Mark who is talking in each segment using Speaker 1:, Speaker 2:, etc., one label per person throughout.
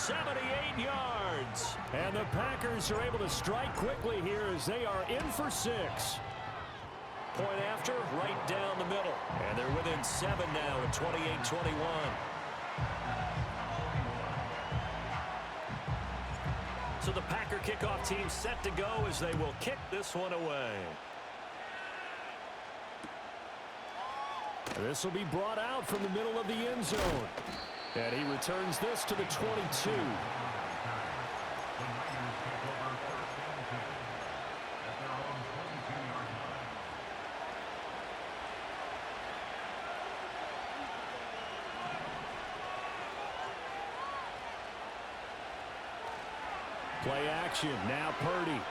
Speaker 1: 78 yards. And the Packers are able to strike quickly here as they are in for 6. Point after, right down the middle. And they're within 7 now at 28-21. So the Packer kickoff team set to go as they will kick this one away. This will be brought out from the middle of the end zone. And he returns this to the 22. Play action. Now Purdy.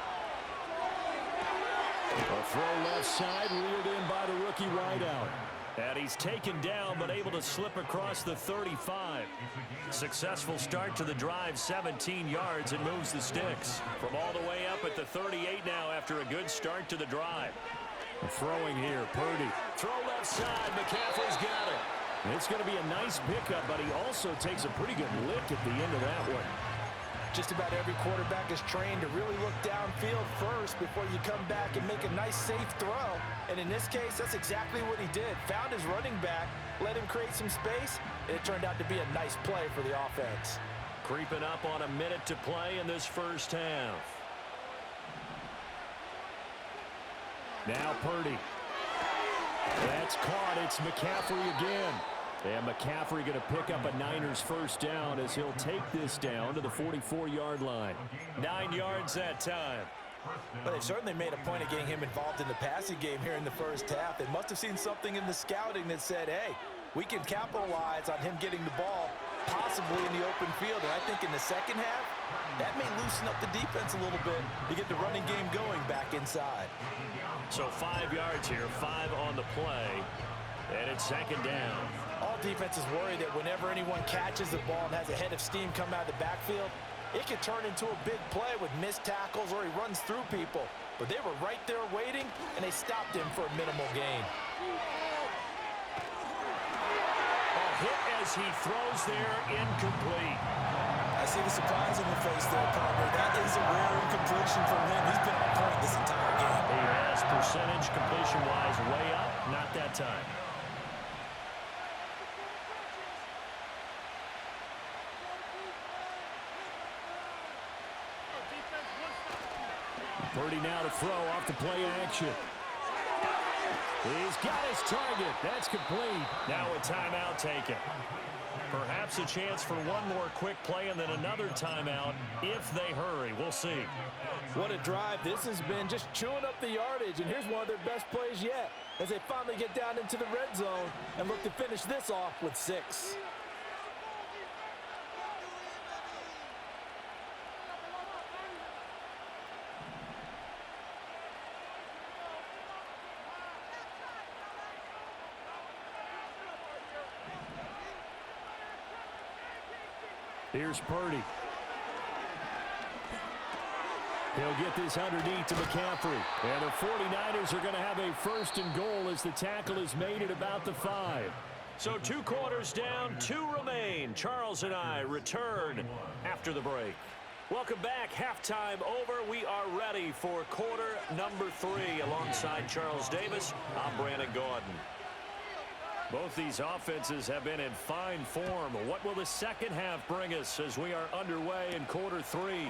Speaker 1: A throw left side, reeled in by the rookie wideout. And he's taken down, but able to slip across the 35. Successful start to the drive, 17 yards, and moves the sticks. From all the way up at the 38 now after a good start to the drive. Throwing here, Purdy. Throw left side, McCaffrey's got it. It's going to be a nice pickup, but he also takes a pretty good lick at the end of that one.
Speaker 2: Just about every quarterback is trained to really look downfield first before you come back and make a nice, safe throw. And in this case, that's exactly what he did. Found his running back, let him create some space, and it turned out to be a nice play for the offense.
Speaker 1: Creeping up on a minute to play in this first half. Now Purdy. That's caught. It's McCaffrey again. And McCaffrey going to pick up a Niners first down as he'll take this down to the 44-yard line. 9 yards that time.
Speaker 2: But they certainly made a point of getting him involved in the passing game here in the first half. They must have seen something in the scouting that said, hey, we can capitalize on him getting the ball possibly in the open field. And I think in the second half, that may loosen up the defense a little bit to get the running game going back inside.
Speaker 1: So 5 yards here, 5 on the play. And it's second down.
Speaker 2: All defenses worry that whenever anyone catches the ball and has a head of steam come out of the backfield, it can turn into a big play with missed tackles or he runs through people. But they were right there waiting, and they stopped him for a minimal gain.
Speaker 1: A hit as he throws there, incomplete.
Speaker 2: I see the surprise in the face there, partner. That is a rare incompletion from him. He's been on point this entire game.
Speaker 1: He has percentage completion-wise way up, not that time. Purdy now to throw off the play action. He's got his target. That's complete. Now a timeout taken. Perhaps a chance for one more quick play and then another timeout if they hurry. We'll see.
Speaker 2: What a drive this has been, just chewing up the yardage. And here's one of their best plays yet as they finally get down into the red zone and look to finish this off with 6.
Speaker 1: Here's Purdy. He'll get this underneath to McCaffrey. And the 49ers are going to have a first and goal as the tackle is made at about the 5. So 2 quarters down, 2 remain. Charles and I return after the break. Welcome back. Halftime over. We are ready for quarter number 3. Alongside Charles Davis, I'm Brandon Gaudin. Both these offenses have been in fine form. What will the second half bring us as we are underway in quarter 3?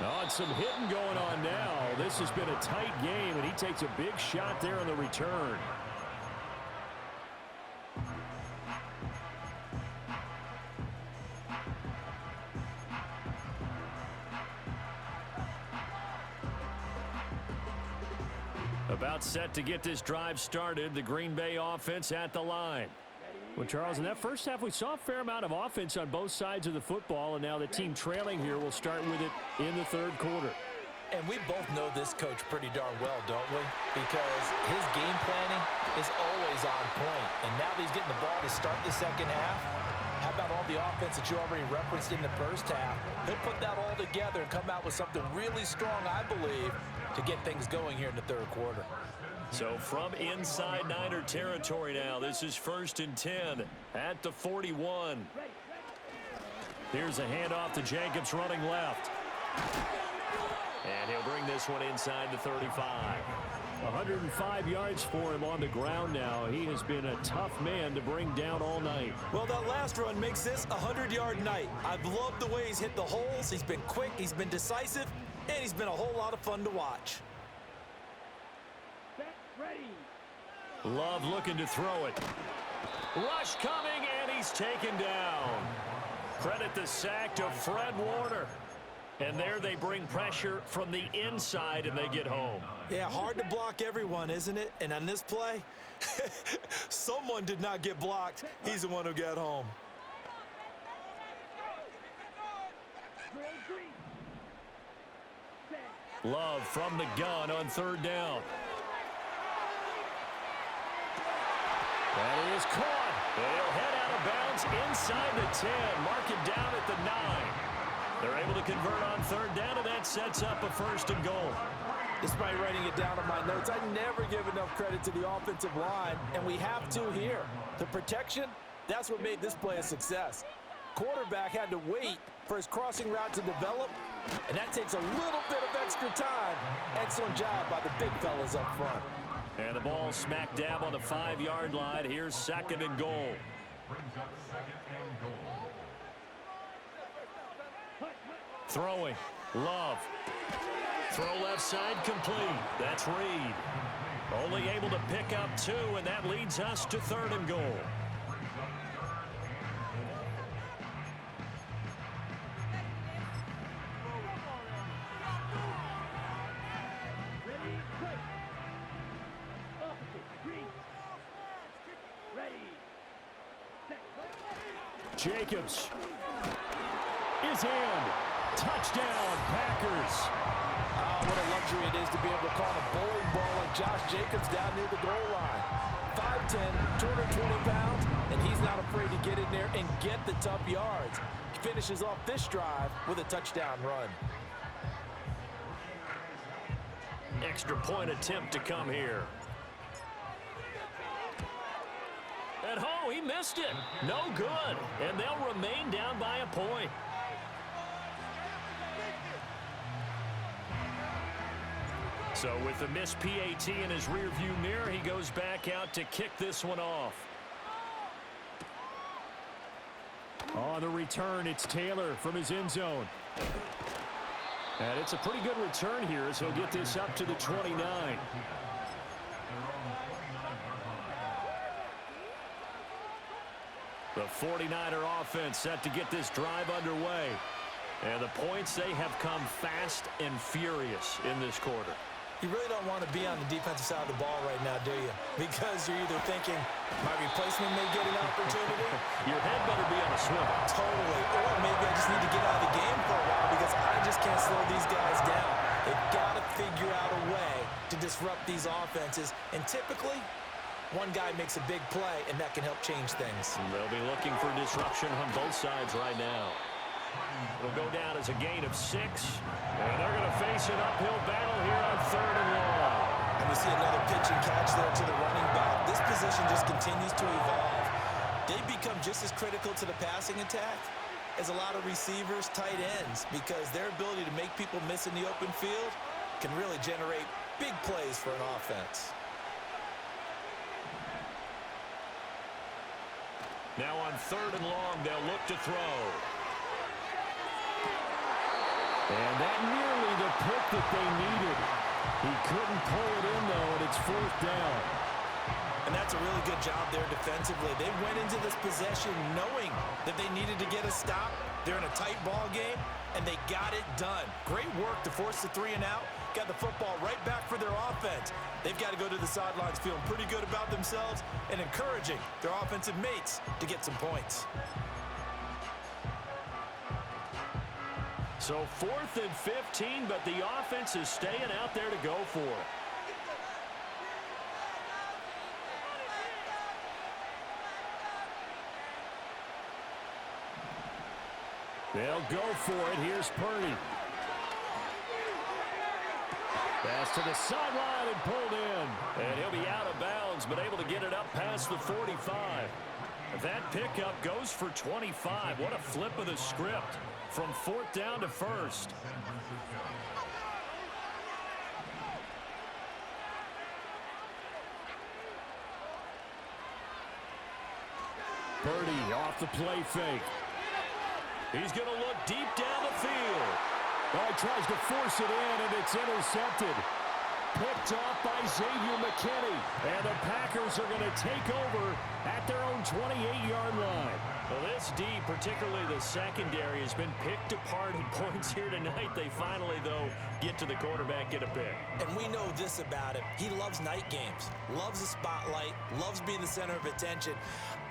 Speaker 1: Oh, and some hitting going on now. This has been a tight game, and he takes a big shot there on the return. About set to get this drive started. The Green Bay offense at the line. Well, Charles, in that first half, we saw a fair amount of offense on both sides of the football, and now the team trailing here will start with it in the third quarter.
Speaker 2: And we both know this coach pretty darn well, don't we? Because his game planning is always on point. And now that he's getting the ball to start the second half, how about all the offense that you already referenced in the first half? He'll put that all together and come out with something really strong, I believe, to get things going here in the third quarter.
Speaker 1: So from inside Niner territory now, this is 1st and 10 at the 41. Here's a handoff to Jacobs running left. And he'll bring this one inside the 35. 105 yards for him on the ground now. He has been a tough man to bring down all night.
Speaker 2: Well, that last run makes this a 100-yard night. I've loved the way he's hit the holes. He's been quick, he's been decisive, and he's been a whole lot of fun to watch.
Speaker 1: Love looking to throw it. Rush coming, and he's taken down. Credit the sack to Fred Warner. And there they bring pressure from the inside, and they get home.
Speaker 2: Yeah, hard to block everyone, isn't it? And on this play, someone did not get blocked. He's the one who got home.
Speaker 1: Love from the gun on third down. That is caught. They'll head out of bounds inside the 10. Mark it down at the 9. They're able to convert on third down, and that sets up a first and goal.
Speaker 2: Despite writing it down on my notes, I never give enough credit to the offensive line, and we have to here. The protection, that's what made this play a success. Quarterback had to wait for his crossing route to develop, and that takes a little bit of extra time. Excellent job by the big fellas up front.
Speaker 1: And the ball smack dab on the 5-yard line. Here's second and goal. Throwing. Love. Throw left side complete. That's Reed. Only able to pick up 2, and that leads us to third and goal. Jacobs. His hand. Touchdown, Packers.
Speaker 2: What a luxury it is to be able to call a bowling ball like Josh Jacobs down near the goal line. 5'10", 220 pounds, and he's not afraid to get in there and get the tough yards. He finishes off this drive with a touchdown run.
Speaker 1: Extra point attempt to come here. And oh, he missed it. No good. And they'll remain down by a point. So with the missed PAT in his rearview mirror, he goes back out to kick this one off. On the return, it's Taylor from his end zone. And it's a pretty good return here as he'll get this up to the 29. The 49er offense set to get this drive underway. And the points, they have come fast and furious in this quarter.
Speaker 2: You really don't want to be on the defensive side of the ball right now, do you? Because you're either thinking, my replacement may get an opportunity.
Speaker 1: Your head better be on a swivel.
Speaker 2: Totally. Or maybe I just need to get out of the game for a while because I just can't slow these guys down. They've got to figure out a way to disrupt these offenses. And typically, one guy makes a big play, and that can help change things.
Speaker 1: And they'll be looking for disruption on both sides right now. It'll go down as a gain of 6. And they're going to face an uphill battle here on third and long.
Speaker 2: And we see another pitch and catch there to the running back. This position just continues to evolve. They become just as critical to the passing attack as a lot of receivers, tight ends, because their ability to make people miss in the open field can really generate big plays for an offense.
Speaker 1: Now on third and long, they'll look to throw. And that nearly the pick that they needed. He couldn't pull it in, though, and it's fourth down.
Speaker 2: And that's a really good job there defensively. They went into this possession knowing that they needed to get a stop. They're in a tight ball game, and they got it done. Great work to force the 3 and out. Got the football right back for their offense. They've got to go to the sidelines feeling pretty good about themselves and encouraging their offensive mates to get some points.
Speaker 1: So 4th and 15, but the offense is staying out there to go for it. They'll go for it. Here's Purdy. Pass to the sideline and pulled in. And he'll be out of bounds, but able to get it up past the 45. That pickup goes for 25. What a flip of the script from 4th down to 1st. Purdy off the play fake. He's going to look deep down the field. Oh, he tries to force it in, and it's intercepted. Picked off by Xavier McKinney. And the Packers are going to take over at their own 28-yard line. Well, this D, particularly the secondary, has been picked apart in points here tonight. They finally, though, get to the quarterback, get a pick.
Speaker 2: And we know this about him. He loves night games, loves the spotlight, loves being the center of attention.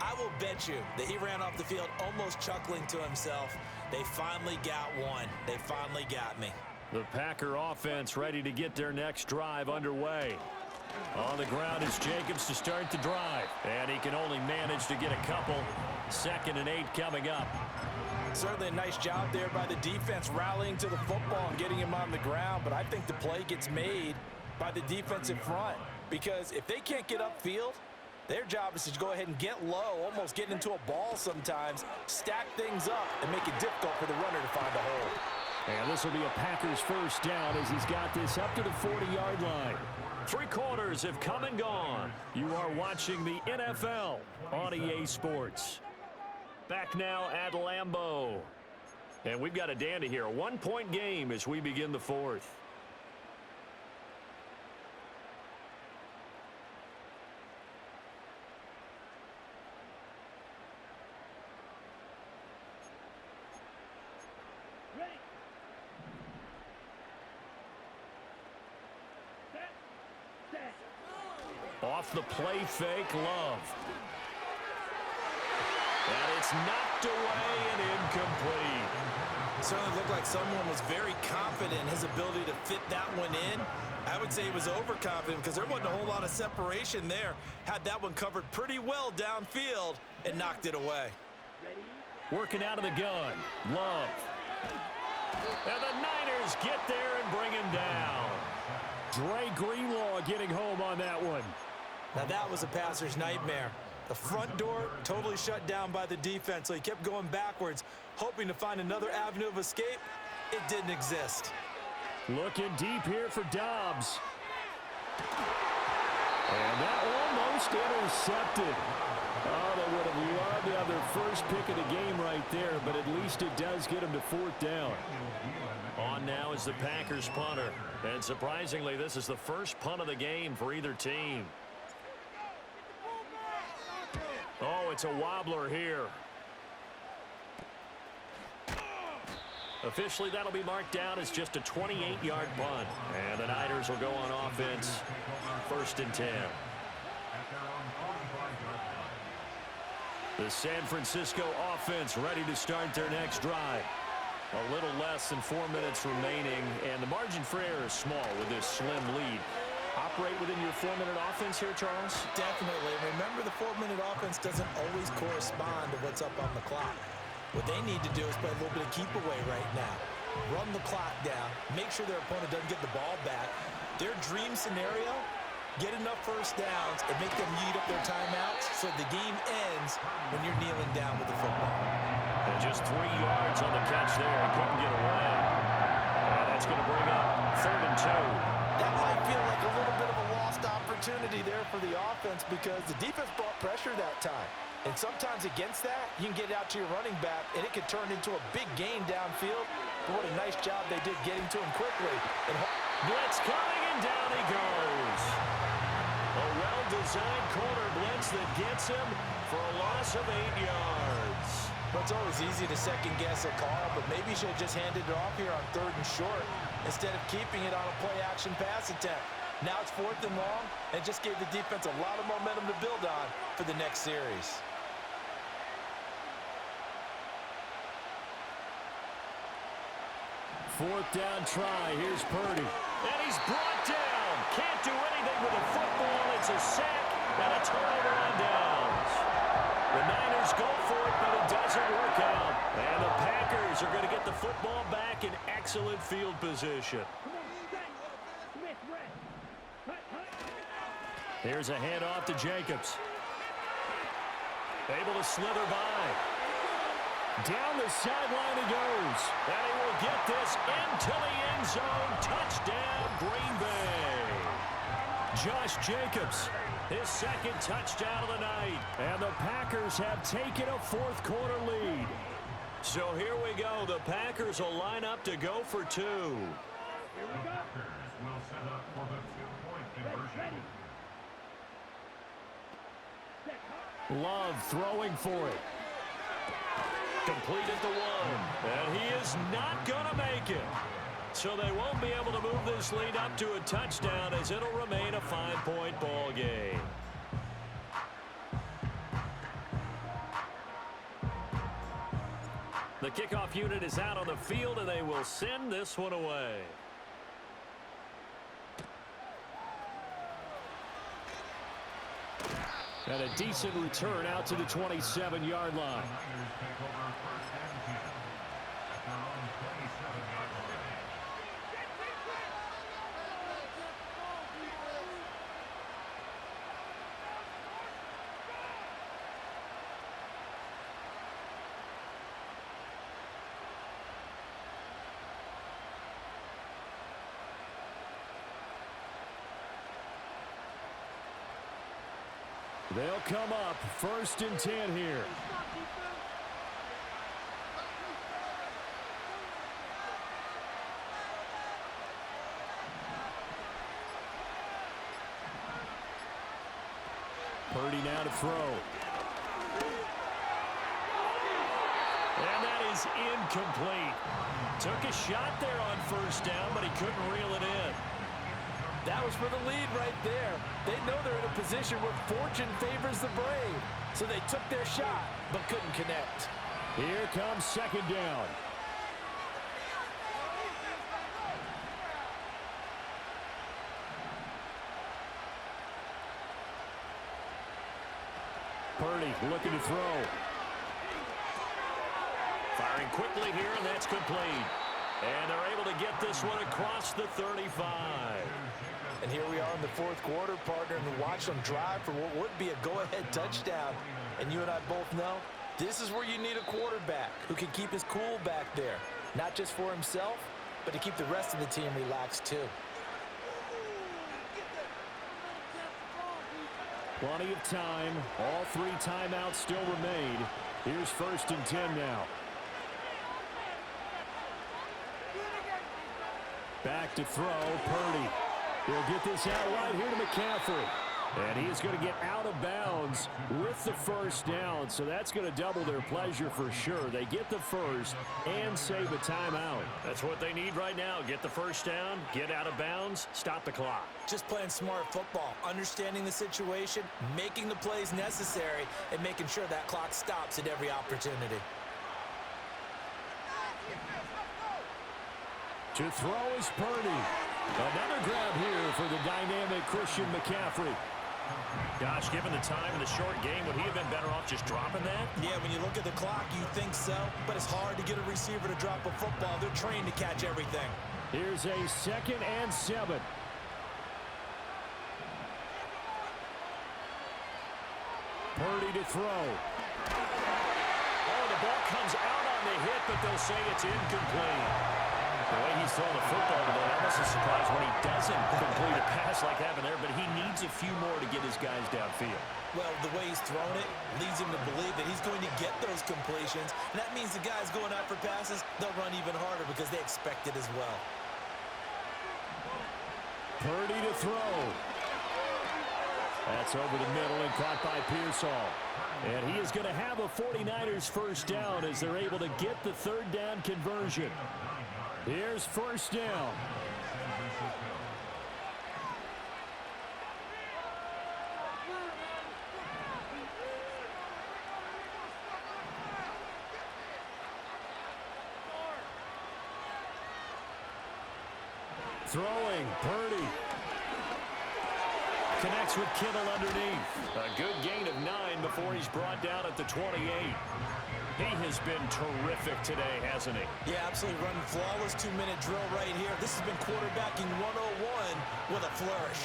Speaker 2: I will bet you that he ran off the field almost chuckling to himself. They finally got one. They finally got me.
Speaker 1: The Packer offense ready to get their next drive underway. On the ground is Jacobs to start the drive. And he can only manage to get a couple. 2nd and 8 coming up.
Speaker 2: Certainly a nice job there by the defense rallying to the football and getting him on the ground. But I think the play gets made by the defensive front. Because if they can't get upfield, their job is to go ahead and get low, almost get into a ball sometimes, stack things up, and make it difficult for the runner to find a hole.
Speaker 1: And this will be a Packers first down as he's got this up to the 40-yard line. 3 quarters have come and gone. You are watching the NFL on EA Sports. Back now at Lambeau. And we've got a dandy here. A 1-point game as we begin the 4th. Off the play fake, Love. And it's knocked away and incomplete.
Speaker 2: Certainly looked like someone was very confident in his ability to fit that one in. I would say he was overconfident because there wasn't a whole lot of separation there. Had that one covered pretty well downfield and knocked it away.
Speaker 1: Working out of the gun, Love. And the Niners get there and bring him down. Dre Greenlaw getting home on that one.
Speaker 2: Now that was a passer's nightmare. The front door totally shut down by the defense, so he kept going backwards, hoping to find another avenue of escape. It didn't exist.
Speaker 1: Looking deep here for Dobbs. And that almost intercepted. Oh, they would have loved to have their first pick of the game right there, but at least it does get them to 4th down. On now is the Packers punter. And surprisingly, this is the first punt of the game for either team. Oh, it's a wobbler here. Officially, that'll be marked down as just a 28-yard punt. And the Niners will go on offense. 1st and 10. The San Francisco offense ready to start their next drive. A little less than 4 minutes remaining, and the margin for error is small with this slim lead. Operate within your 4-minute offense here, Charles?
Speaker 2: Definitely. Remember, the 4-minute offense doesn't always correspond to what's up on the clock. What they need to do is play a little bit of keep away right now. Run the clock down. Make sure their opponent doesn't get the ball back. Their dream scenario, get enough first downs and make them eat up their timeouts so the game ends when you're kneeling down with the football.
Speaker 1: And just 3 yards on the catch there. Couldn't get away. And that's going to bring up 3rd and 2.
Speaker 2: That might feel like a little bit of a lost opportunity there for the offense because the defense brought pressure that time. And sometimes against that, you can get it out to your running back, and it could turn into a big gain downfield. But what a nice job they did getting to him quickly. And
Speaker 1: blitz coming, and down he goes. A well-designed corner blitz that gets him for a loss of 8 yards.
Speaker 2: Well, it's always easy to second-guess a call, but maybe you should have just handed it off here on 3rd and short instead of keeping it on a play-action pass attempt. Now it's 4th and long, and just gave the defense a lot of momentum to build on for the next series.
Speaker 1: Fourth down try. Here's Purdy. And he's brought down. Can't do anything with the football. It's a sack and a turnover on downs. The Niners go for it, but it doesn't work out. And the Packers are going to get the football back in excellent field position. Here's a handoff to Jacobs. Able to slither by. Down the sideline he goes. And he will get this into the end zone. Touchdown, Green Bay. Josh Jacobs, his second touchdown of the night. And the Packers have taken a fourth quarter lead. So here we go. The Packers will line up to go for two.
Speaker 3: Here we go. Will set up for the two-point conversion.
Speaker 1: Love throwing for it. Completed the one. And he is not going to make it. So they won't be able to move this lead up to a touchdown as it'll remain a 5-point ball game. The kickoff unit is out on the field, and they will send this one away. And a decent return out to the 27-yard line. They'll come up 1st and 10 here. Purdy now to throw. And that is incomplete. Took a shot there on 1st down, but he couldn't reel it in.
Speaker 2: That was for the lead right there. They know they're in a position where fortune favors the brave. So they took their shot, but couldn't connect.
Speaker 1: Here comes 2nd down. Purdy looking to throw. Firing quickly here, and that's complete. And they're able to get this one across the 35.
Speaker 2: And here we are in the 4th quarter, partner, and watch them drive for what would be a go-ahead touchdown. And you and I both know this is where you need a quarterback who can keep his cool back there. Not just for himself, but to keep the rest of the team relaxed too.
Speaker 1: Plenty of time. All 3 timeouts still remain. Here's 1st and 10 now. Back to throw, Purdy. He'll get this out right here to McCaffrey. And he is going to get out of bounds with the 1st down. So that's going to double their pleasure for sure. They get the 1st and save a timeout. That's what they need right now. Get the 1st down, get out of bounds, stop the clock.
Speaker 2: Just playing smart football, understanding the situation, making the plays necessary, and making sure that clock stops at every opportunity.
Speaker 1: To throw is Purdy. Another grab here for the dynamic Christian McCaffrey. Gosh, given the time in the short game, would he have been better off just dropping that?
Speaker 2: Yeah, when you look at the clock, you think so, but it's hard to get a receiver to drop a football. They're trained to catch everything.
Speaker 1: Here's a 2nd and 7. Purdy to throw. Oh, the ball comes out on the hit, but they'll say it's incomplete. The way he's throwing the football today, I'm almost surprised when he doesn't complete a pass like having there, but he needs a few more to get his guys downfield.
Speaker 2: Well, the way he's thrown it leads him to believe that he's going to get those completions, and that means the guys going out for passes, they'll run even harder because they expect it as well.
Speaker 1: Purdy to throw. That's over the middle and caught by Pearsall. And he is going to have a 49ers 1st down as they're able to get the 3rd down conversion. Here's 1st down. Throwing, Purdy. Connects with Kittle underneath. A good gain of 9 before he's brought down at the 28. He has been terrific today, hasn't he?
Speaker 2: Yeah, absolutely running flawless 2-minute drill right here. This has been quarterbacking 101 with a flourish.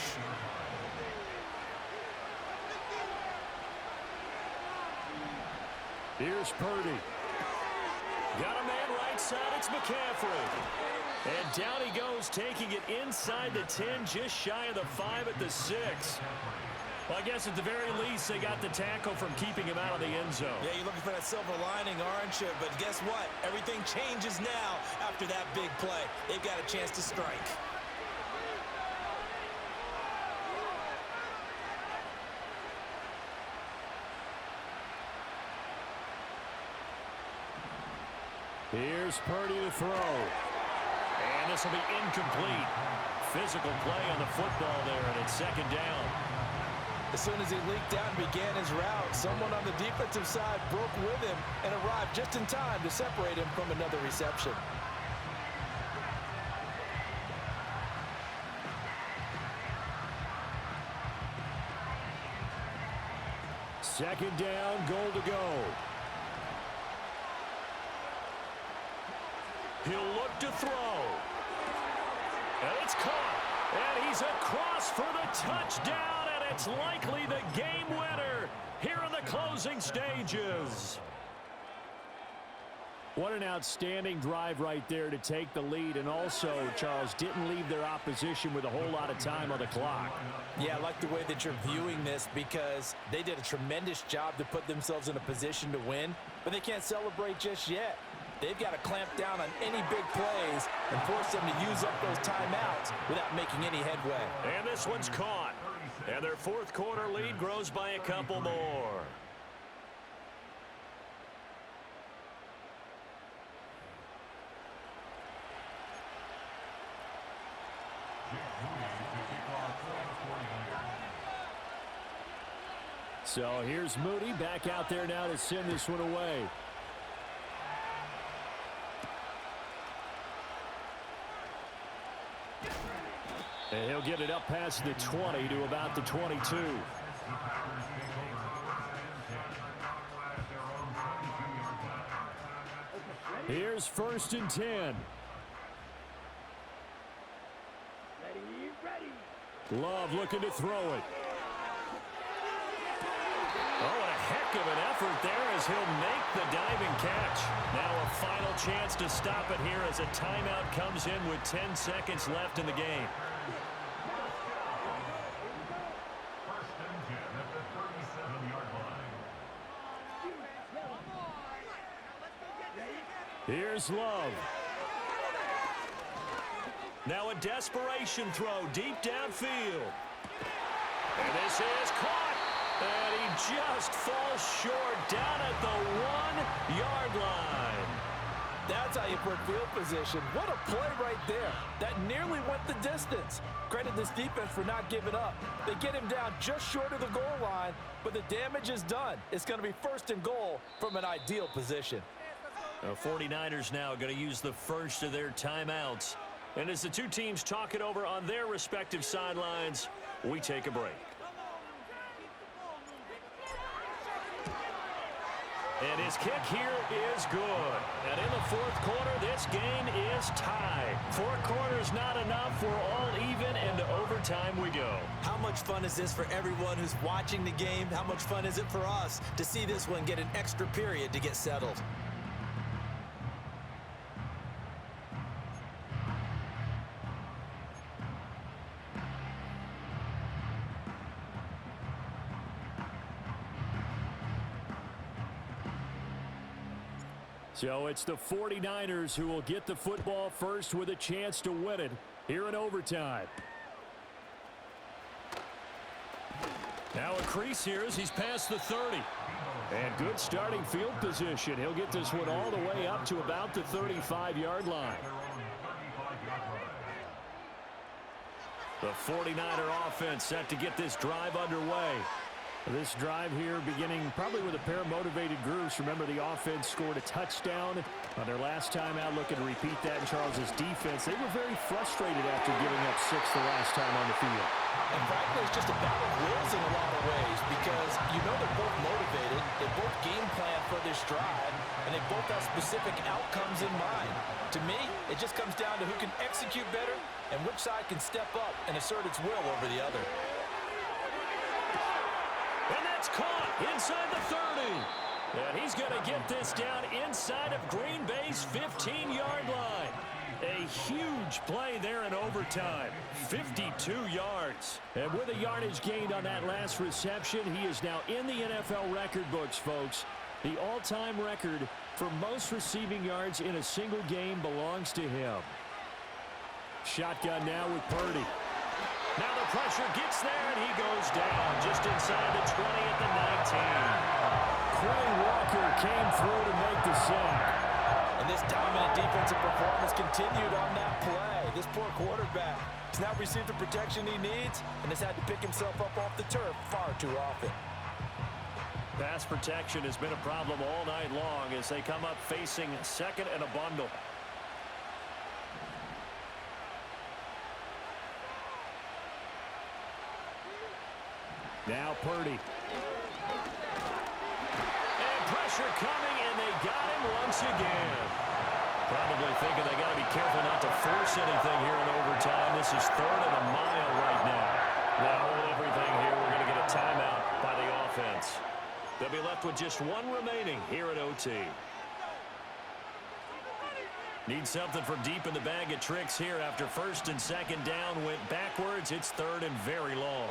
Speaker 1: Here's Purdy. Got a man right side. It's McCaffrey. And down he goes, taking it inside the 10, just shy of the 5 at the 6. Well, I guess at the very least, they got the tackle from keeping him out of the end zone.
Speaker 2: Yeah, you're looking for that silver lining, aren't you? But guess what? Everything changes now after that big play. They've got a chance to strike.
Speaker 1: Here's Purdy to throw. And this will be incomplete. Physical play on the football there, and it's second down.
Speaker 2: As soon as he leaked out and began his route, someone on the defensive side broke with him and arrived just in time to separate him from another reception.
Speaker 1: Second down, goal to go. He'll look to throw. And it's caught. And he's across for the touchdown, and it's likely the game winner here in the closing stages. What an outstanding drive right there to take the lead, and also, Charles, didn't leave their opposition with a whole lot of time on the clock.
Speaker 2: Yeah, I like the way that you're viewing this because they did a tremendous job to put themselves in a position to win, but they can't celebrate just yet. They've got to clamp down on any big plays and force them to use up those timeouts without making any headway.
Speaker 1: And this one's caught. And their fourth quarter lead grows by a couple more. So here's Moody back out there now to send this one away. And he'll get it up past the 20 to about the 22. Here's first and 10. Love looking to throw it. Oh, what a heck of an effort there as he'll make the diving catch. Now a final chance to stop it here as a timeout comes in with 10 seconds left in the game. Here's Love. Now a desperation throw deep downfield. And this is caught. And he just falls short down at the 1-yard line.
Speaker 2: That's how you put field position. What a play right there. That nearly went the distance. Credit this defense for not giving up. They get him down just short of the goal line, but the damage is done. It's going to be first and goal from an ideal position.
Speaker 1: The 49ers now going to use the first of their timeouts. And as the two teams talk it over on their respective sidelines, we take a break. And his kick here is good. And in the fourth quarter, this game is tied. 4 quarters not enough. We're all even, and to overtime we go.
Speaker 2: How much fun is this for everyone who's watching the game? How much fun is it for us to see this one get an extra period to get settled?
Speaker 1: So it's the 49ers who will get the football first with a chance to win it here in overtime. Now a crease here as he's past the 30. And good starting field position. He'll get this one all the way up to about the 35-yard line. The 49er offense set to get this drive underway. This drive here beginning probably with a pair of motivated groups. Remember, the offense scored a touchdown on their last time out. Looking to repeat that in Charles's defense. They were very frustrated after giving up 6 the last time on the field.
Speaker 2: And frankly, it's just a battle of wills in a lot of ways because you know they're both motivated. They both game plan for this drive, and they both have specific outcomes in mind. To me, it just comes down to who can execute better and which side can step up and assert its will over the other.
Speaker 1: And that's caught inside the 30. And he's going to get this down inside of Green Bay's 15-yard line. A huge play there in overtime. 52 yards. And with a yardage gained on that last reception, he is now in the NFL record books, folks. The all-time record for most receiving yards in a single game belongs to him. Shotgun now with Purdy. Now the pressure gets there, and he goes down just inside the 20 at the 19. Quay Walker came through to make the sack.
Speaker 2: And this dominant defensive performance continued on that play. This poor quarterback has now received the protection he needs and has had to pick himself up off the turf far too often.
Speaker 1: Pass protection has been a problem all night long as they come up facing second and a bundle. Now Purdy. And pressure coming, and they got him once again. Probably thinking they got to be careful not to force anything here in overtime. This is 3rd and a mile right now. Now hold everything here. We're going to get a timeout by the offense. They'll be left with just one remaining here at OT. Need something from deep in the bag of tricks here after 1st and 2nd down went backwards. It's 3rd and very long.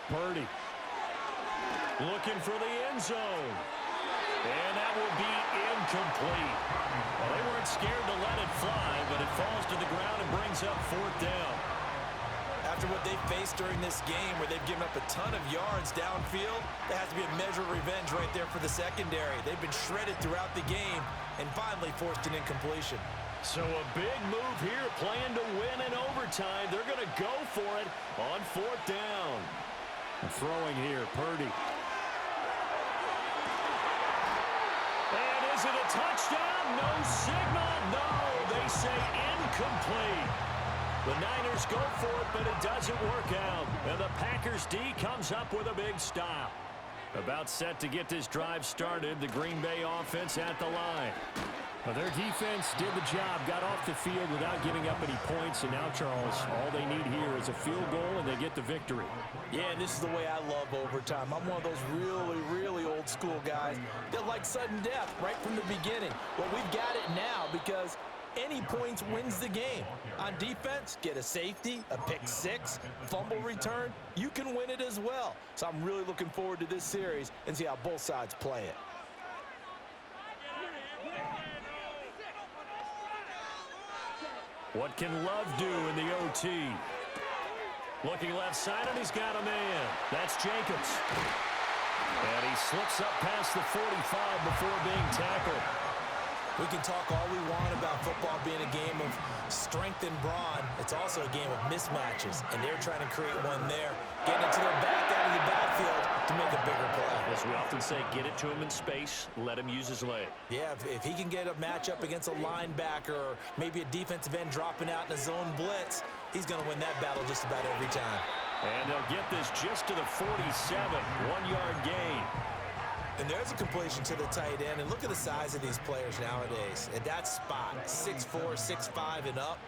Speaker 1: Purdy looking for the end zone. And that will be incomplete. Well, they weren't scared to let it fly, but it falls to the ground and brings up 4th down.
Speaker 2: After what they faced during this game where they've given up a ton of yards downfield, there has to be a measure of revenge right there for the secondary. They've been shredded throughout the game and finally forced an incompletion.
Speaker 1: So a big move here, playing to win in overtime. They're going to go for it on 4th down. Throwing here, Purdy. And is it a touchdown? No signal. No, they say incomplete. The Niners go for it, but it doesn't work out. And the Packers D comes up with a big stop. About set to get this drive started. The Green Bay offense at the line. Well, their defense did the job, got off the field without giving up any points, and now, Charles, all they need here is a field goal, and they get the victory.
Speaker 2: Yeah, and this is the way I love overtime. I'm one of those really, really old school guys that like sudden death right from the beginning. Well, we've got it now because any points wins the game. On defense, get a safety, a pick six, fumble return, you can win it as well. So I'm really looking forward to this series and see how both sides play it.
Speaker 1: What can Love do in the OT? Looking left side, and he's got a man. That's Jacobs. And he slips up past the 45 before being tackled.
Speaker 2: We can talk all we want about football being a game of strength and brawn. It's also a game of mismatches, and they're trying to create one there. Getting it to their back out of the backfield to make a bigger play.
Speaker 1: As we often say, get it to him in space, let him use his leg.
Speaker 2: Yeah, if he can get a matchup against a linebacker or maybe a defensive end dropping out in a zone blitz, he's going to win that battle just about every time.
Speaker 1: And they'll get this just to the 47, 1-yard gain.
Speaker 2: And there's a completion to the tight end. And look at the size of these players nowadays. At that spot, 6'4", 6'5", and up.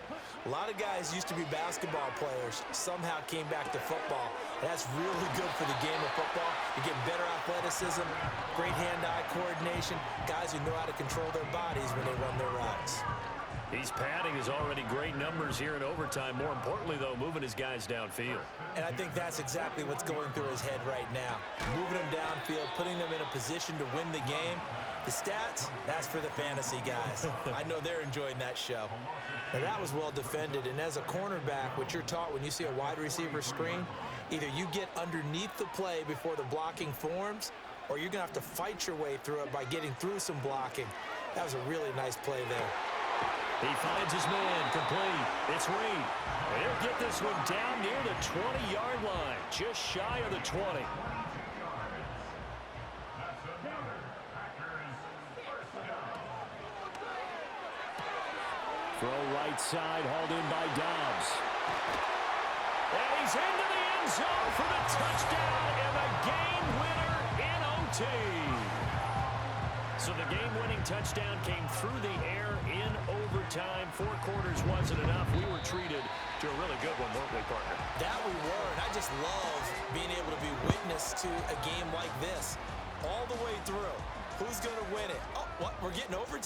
Speaker 2: A lot of guys used to be basketball players, somehow came back to football. And that's really good for the game of football. You get better athleticism, great hand-eye coordination, guys who know how to control their bodies when they run their routes.
Speaker 1: He's padding his already great numbers here in overtime. More importantly, though, moving his guys downfield.
Speaker 2: And I think that's exactly what's going through his head right now. Moving them downfield, putting them in a position to win the game. The stats, that's for the fantasy guys. I know they're enjoying that show. Now, that was well defended. And as a cornerback, what you're taught when you see a wide receiver screen, either you get underneath the play before the blocking forms, or you're going to have to fight your way through it by getting through some blocking. That was a really nice play there.
Speaker 1: He finds his man, complete. It's Reed. He'll get this one down near the 20-yard line, just shy of the 20. Throw right side, hauled in by Dobbs. And he's into the end zone for the touchdown and the game winner in OT. So the game-winning touchdown came through the air in overtime. 4 quarters wasn't enough. We were treated to a really good one, weren't we, partner?
Speaker 2: That we were, and I just love being able to be witness to a game like this. all the way through. Who's going to win it? Oh, what? We're getting overtime.